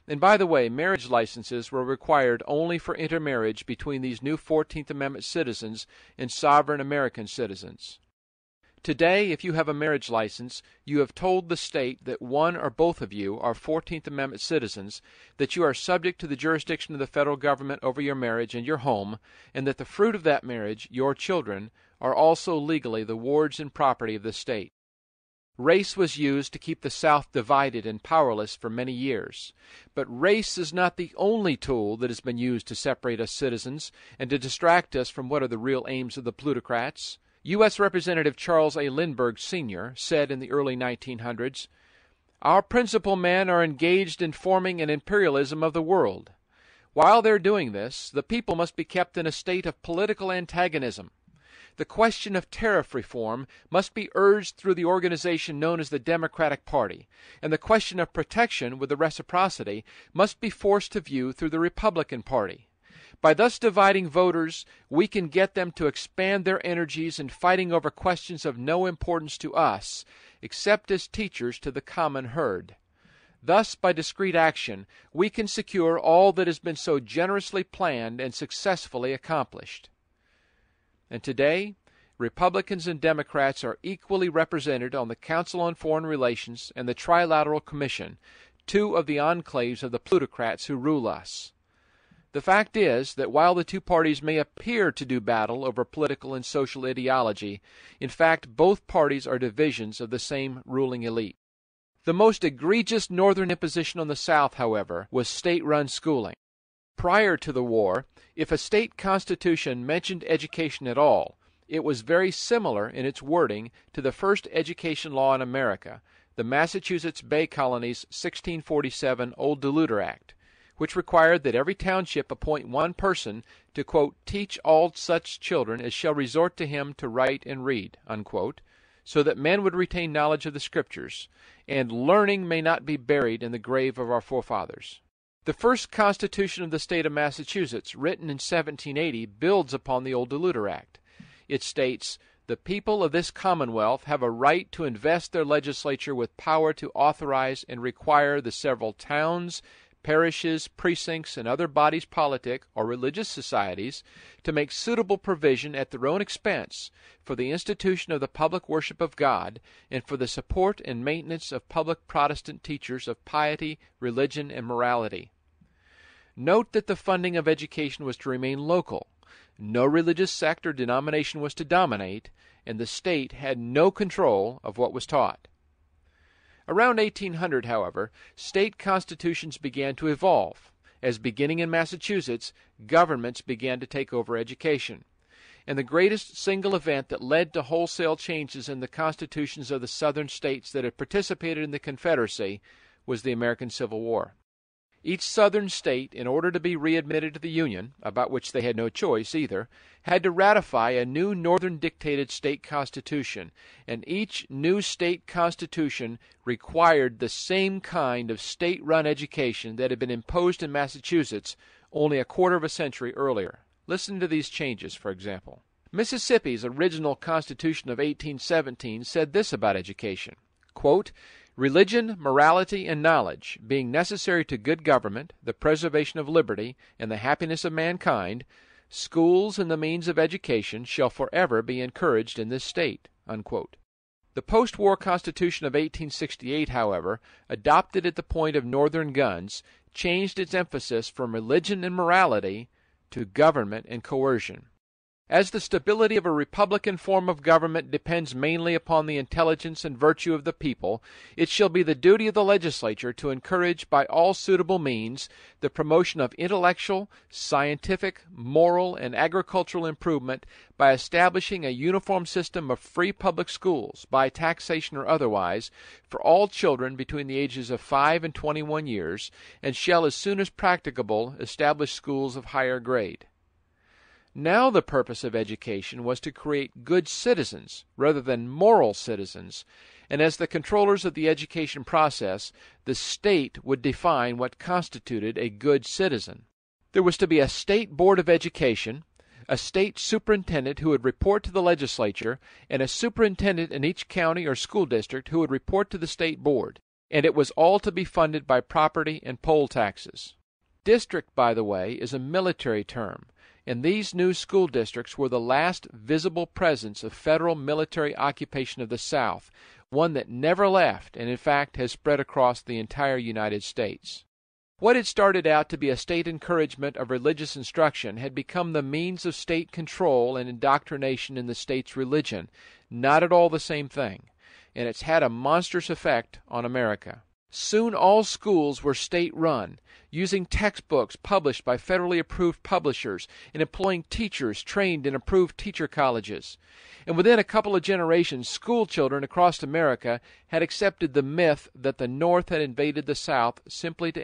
And by the way, marriage licenses were required only for intermarriage between these new 14th Amendment citizens and sovereign American citizens. Today, if you have a marriage license, you have told the state that one or both of you are 14th Amendment citizens, that you are subject to the jurisdiction of the federal government over your marriage and your home, and that the fruit of that marriage, your children, are also legally the wards and property of the state. Race was used to keep the South divided and powerless for many years. But race is not the only tool that has been used to separate us citizens and to distract us from what are the real aims of the plutocrats. U.S. Representative Charles A. Lindbergh, Sr. said in the early 1900s, "Our principal men are engaged in forming an imperialism of the world. While they're doing this, the people must be kept in a state of political antagonism. The question of tariff reform must be urged through the organization known as the Democratic Party, and the question of protection with the reciprocity must be forced to view through the Republican Party. By thus dividing voters, we can get them to expand their energies in fighting over questions of no importance to us, except as teachers to the common herd. Thus, by discrete action, we can secure all that has been so generously planned and successfully accomplished." And today, Republicans and Democrats are equally represented on the Council on Foreign Relations and the Trilateral Commission, two of the enclaves of the plutocrats who rule us. The fact is that while the two parties may appear to do battle over political and social ideology, in fact both parties are divisions of the same ruling elite. The most egregious Northern imposition on the South, however, was state-run schooling. Prior to the war, if a state constitution mentioned education at all, it was very similar in its wording to the first education law in America, the Massachusetts Bay Colony's 1647 Old Deluder Act, which required that every township appoint one person to, quote, "teach all such children as shall resort to him to write and read," unquote, so that men would retain knowledge of the Scriptures, and learning may not be buried in the grave of our forefathers. The first Constitution of the state of Massachusetts, written in 1780, builds upon the Old Deluder Act. It states, "The people of this Commonwealth have a right to invest their legislature with power to authorize and require the several towns, parishes, precincts, and other bodies politic or religious societies to make suitable provision at their own expense for the institution of the public worship of God and for the support and maintenance of public Protestant teachers of piety, religion, and morality." Note that the funding of education was to remain local. No religious sect or denomination was to dominate, and the state had no control of what was taught. Around 1800, however, state constitutions began to evolve, as beginning in Massachusetts, governments began to take over education. And the greatest single event that led to wholesale changes in the constitutions of the southern states that had participated in the Confederacy was the American Civil War. Each southern state, in order to be readmitted to the Union, about which they had no choice either, had to ratify a new northern-dictated state constitution, and each new state constitution required the same kind of state-run education that had been imposed in Massachusetts only a quarter of a century earlier. Listen to these changes, for example. Mississippi's original Constitution of 1817 said this about education, quote, "Religion, morality, and knowledge, being necessary to good government, the preservation of liberty, and the happiness of mankind, schools and the means of education shall forever be encouraged in this state." Unquote. The post-war Constitution of 1868, however, adopted at the point of Northern guns, changed its emphasis from religion and morality to government and coercion. As the stability of a republican form of government depends mainly upon the intelligence and virtue of the people, it shall be the duty of the legislature to encourage by all suitable means the promotion of intellectual, scientific, moral, and agricultural improvement by establishing a uniform system of free public schools, by taxation or otherwise, for all children between the ages of 5 and 21 years, and shall as soon as practicable establish schools of higher grade. Now the purpose of education was to create good citizens rather than moral citizens, and as the controllers of the education process, the state would define what constituted a good citizen. There was to be a state board of education, a state superintendent who would report to the legislature, and a superintendent in each county or school district who would report to the state board. and it was all to be funded by property and poll taxes. District, by the way, is a military term, and these new school districts were the last visible presence of federal military occupation of the South, one that never left and in fact has spread across the entire United States. What had started out to be a state encouragement of religious instruction had become the means of state control and indoctrination in the state's religion, not at all the same thing, and it's had a monstrous effect on America. Soon all schools were state-run, using textbooks published by federally approved publishers and employing teachers trained in approved teacher colleges. And within a couple of generations, school children across America had accepted the myth that the North had invaded the South simply to